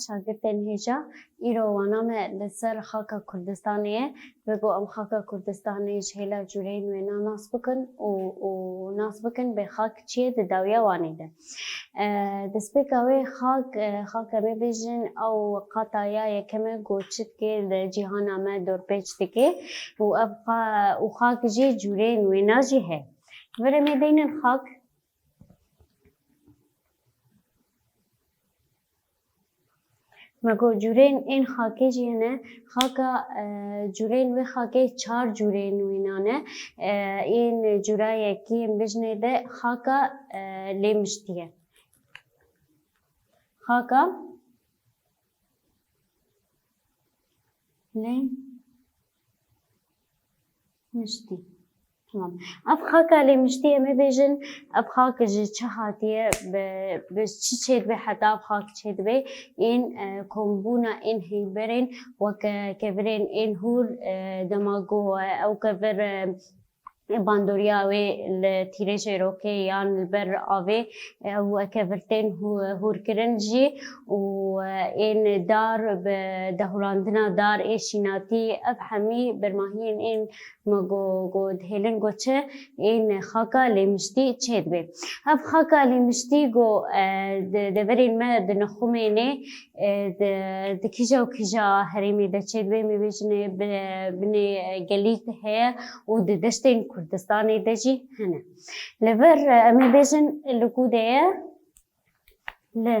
شاگردن هجا ایرو وانام لسر خاک کردستانیه بگو ام خاک کردستانی هلا جورین وینا ناس بکن و ناس بکن به خاک چیه داویا وانیده دست بکوی خاک می بیجن او قطعیا یکمه گوچت که جهان ما دور پیچ دکه و خاک جی جورین وینا جی ہے وره می دین خاک مگو جورین این خاکی جی نه خاکا جورین و خاکی 4 جورین وینانه این جورای کی بجنه ده خاکا لیمشتیه خاکا لیمشتی تمام اب خاکا لیمشتیه می بیجن اب خاک جی چه هاتیه به چی چید به حتی خاک چید به این کمبونا این هیبرین و کبرین این هور دماغو او کبر باندوریا و لتیرش روکی یان بر آوی و کبرتین هور کرنجی و این دار به دهوراندنا دار ایشیناتی اب همی برماهین این مگو دهلن گوچه این خاکا لیمشتی چید به اب خاکا لیمشتی گو دورین ما دنخومینه دکیجا و کیجا هریمی ده چید به میبیجنه بنی گلیت هیا و دشتین کردستانی دجی هنه لبر میبیجن لکوده ل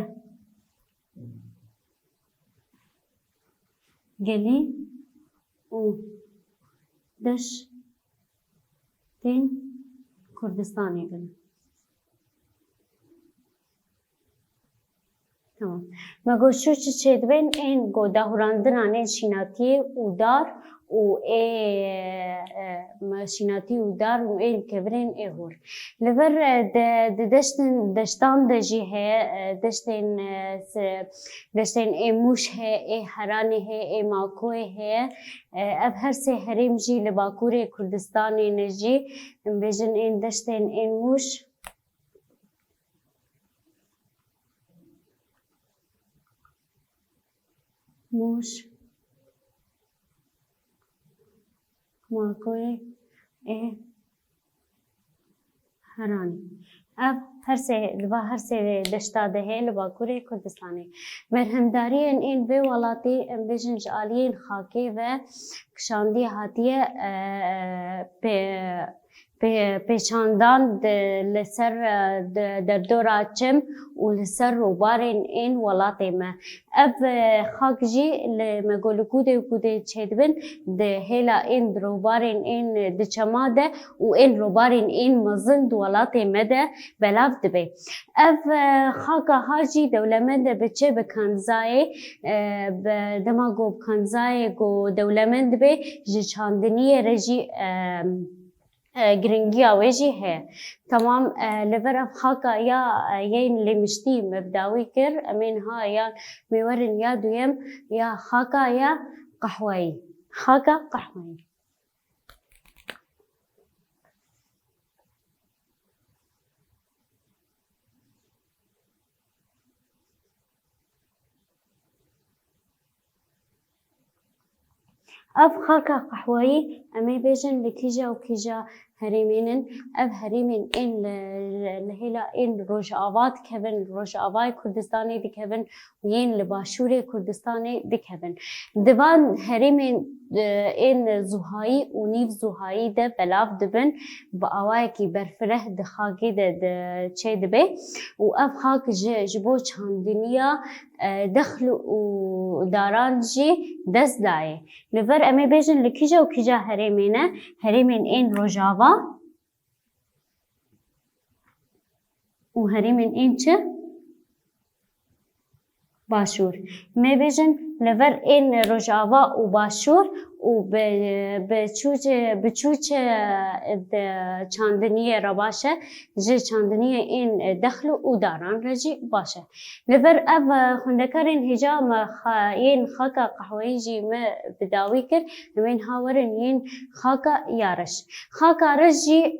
گلی و دش تین کردستانی دن تمام مگو شو چید بین این گو دهوراندنانه شیناتی و دار و ماشیناتی و دار و این کبرین ایهور لبر دشتان دجی ہے دشتن ایموش ہے ای هرانی ہے ای ماکوی ہے اب هر سه هریم جی لباکور کردستانی نجی بیجن این دشتن ایموش موش ماکوی ای هرانی اب هر سه دشتاده ہے لباکور کردستانی برهمداری این به ولاتی بیجن جالیین خاکی و کشاندی هاتیه پیچاندان لسر در دور آچم و لسر روبارین این ولاتی ما اب خاک جی لمگول کوده چید بین ده هلا این روبارین این دچما ده و این روبارین این مزند ولاتی ما ده بلاف دبی اب خاک هاجی دولمند بچه بکنزای دماغو بکنزای گو دولمند بی جی چاندنی رجی گرنگی آویجی ہے تمام لبر اب خاکا یا یین لیمشتی مبداوی کر امین ها یا میورن یا دویم یا خاکا یا قهوه‌ای خاکا قهوه‌ای اب خاکا قهوه‌ای امی بیجن لکیجا و کیجا هریمینن اب هریمین این لهلا این روش آوات کبن روش آوای کردستانی دیکبن و این لباشور کردستانی دیکبن دوان هریمین این زوهایی و نیف زوهایی ده بلاف دبن با آوای کی برفره دخاکی ده چه دبه و اب خاک جبو چاندنیا دخل و داران جی دست دایه لور امی بیجن لکیجا و کیجا هریمینه هریمین این روجاوا و هریمین این چه باشور می بیجن لور این روجاوا و باشور و بچوچ چاندنیه را باشه جه چاندنیه این دخل و داران رجی باشه لبر اب خندکارین هجا ما این خاکا قهوه‌ای جی ما بداوی کرد من هاورن این خاکا یارش خاکا رجی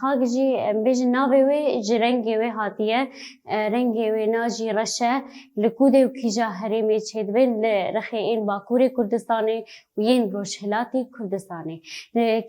خاک جی بیش ناوی و جرنگی و هاتیه رنگی و ناجی رشه لکوده و کجا هریمی چید بین لرخی این باکور کردستانی و این روشهلاتی کردستانی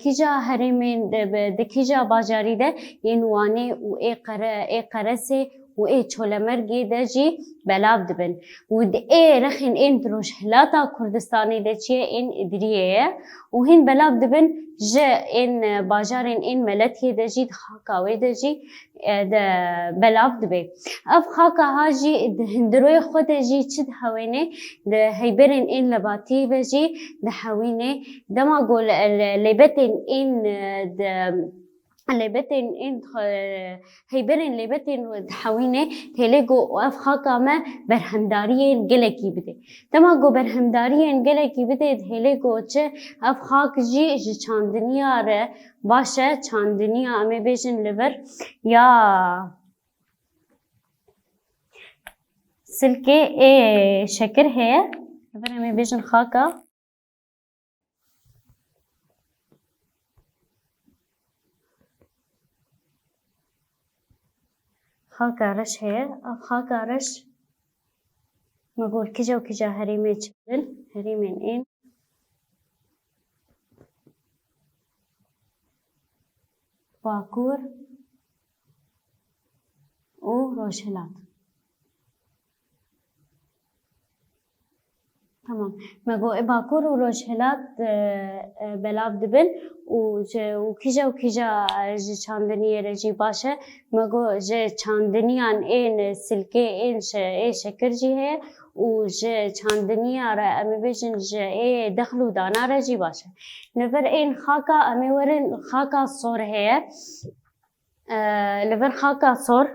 کجا هریمی ده کجا باجاری ده این وانه و ای قرسه و ای چولمرگی ده جی بلاب دبن و ده ای رخین این روشهلاتا کردستانی ده چیه این ادریه و هین بلاب دبن جه این باجارین این ملتی ده جی خاکاوی ده جی ده بلاب دبی اف خاکا هاجی ده هندروی خود جی چید هوینه ده هیبرین این لباتی و جی ده هوینه دما گول لبتین این ده لبتين إن هيبرين لبتين حوينه تلقوا أفخاكا ما برهمدارين جلكي بده تما جو برهمدارين جلكي بده تلقوا تش أفخاك جي چاندنيا ره باشه چاندنيا أمي بيجن لبر يا سلكي إيه شكر هي لبر أمي بيجن خاكا خاكا رش هي خاكا رش نقول كجا وكجا هريمين شبل هريمين إن باكور و روشهلات تمام مگو باکور و روشهلات بلاب دبن و کجا چاندنی رجی باشه مگو چاندنیان این سلکه این شکر جی ہے و چاندنی را امی بیشن دخل و دانا رجی باشه لبر این خاکا امی ورن خاکا صور ہے لبر خاکا صور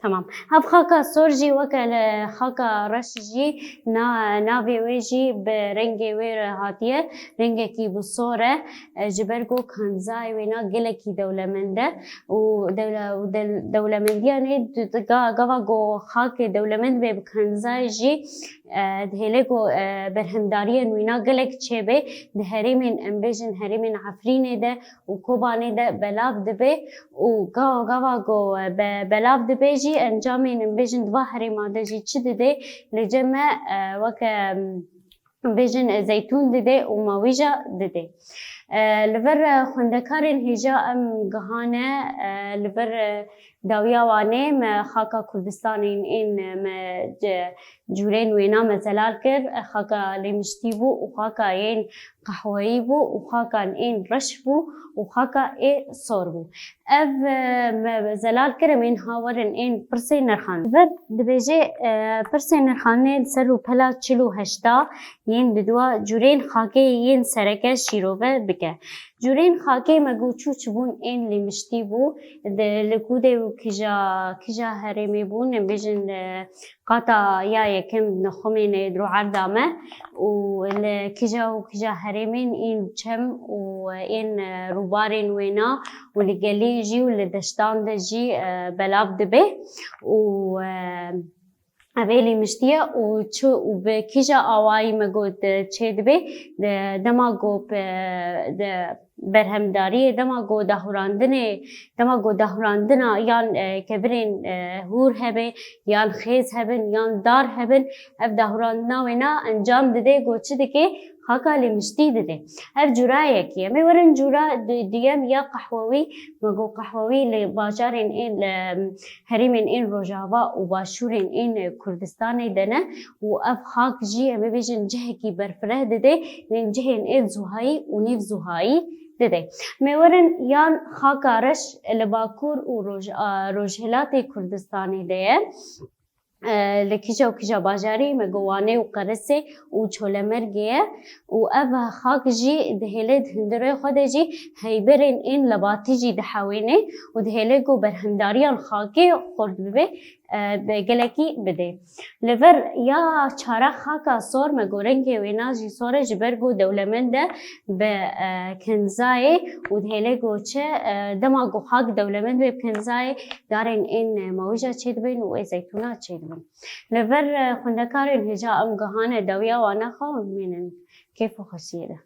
تمام هف خاكا صورجي وكل خاكا رشجي نافي ويجي برنجي وير هاتيه رنجي كي بصورة جبرجو كنزاي وينا جلكي دولة منده ودولة مندية يعني قوا جو خاك دولة مند بكنزاي جي دهلكو برهمداريا وينا جلك تشبه دهريمين امبيجن هريمين عفرين ده وكوباني ده بلاف دبي وقوا جو بلاف دبي جي انجامين بيجن دواهري ماده جي چه ده لجمع وك بيجن زيتون ده وماويجا ده لبر خندکارین هجا ام گهانه لبر داویا وانه ما خاکا کردستانین این ما جورین وینا مثلا کر خاکا لیمشتی بو و خاکا این قهوه‌ای بو و خاکا این رش بو و خاکا ای صور بو اف زلال کرم این هاورن این پرسی نرخان و دبیجه پرسی نرخانه سر و پلا 48 این بدوا جورین خاکی این سرکه شیروه بکه جورین خاکی مگو چوچ بون این لیمشتی بو لکوده و کجا هرمی بون بیجن قطع یا یکم نخمین درو عردامه و کجا هرمین این چم و این روبارین وینا و لگلی جی و لدشتان ده جی بلاب دبه و اولی مشتیه و به کجا آوایی مگود چه دبه دماغو برهمداری دماغو دهوراندنه یان کبرین هور هبه یان خیز هبن یان دار هبن اف دهوراندنه وینا انجام دده گوچه دکه خاکا لیمشتی دده اف جورایه کیه میورن جورا دیم یا قهوه‌ای مگو قهوه‌ای لباجارین این هریمین این روجاوا و باشورین این کردستان دنه و اف خاک جی امی بیشن جه کی برفره دده لین جهین این زوهایی و نیف زوهایی دده میورن یان خاکارش لباکور و روجهلات کردستانی ده لكيجا وكيجا باجاري مجواني وقرصي وشولا مرجية وأبا خاك جي دهيلد هندري خده جي هيبرين إن لباتيجي دحويني ودهيلجو برهنداريان خاكي خورد ببي بجلكي بدي لفر يا چارا خاكا صور مجورنكي ويناجي صور جبرجو دولمنده بكنزاي ودهيلجو چه دماغو خاك دولمند بكنزاي دارين إن موجة چيدبين وزيتونات چيدبين لفر خندكارين هجا أم جهانة دوية وانا خاون منن كيف خسيرة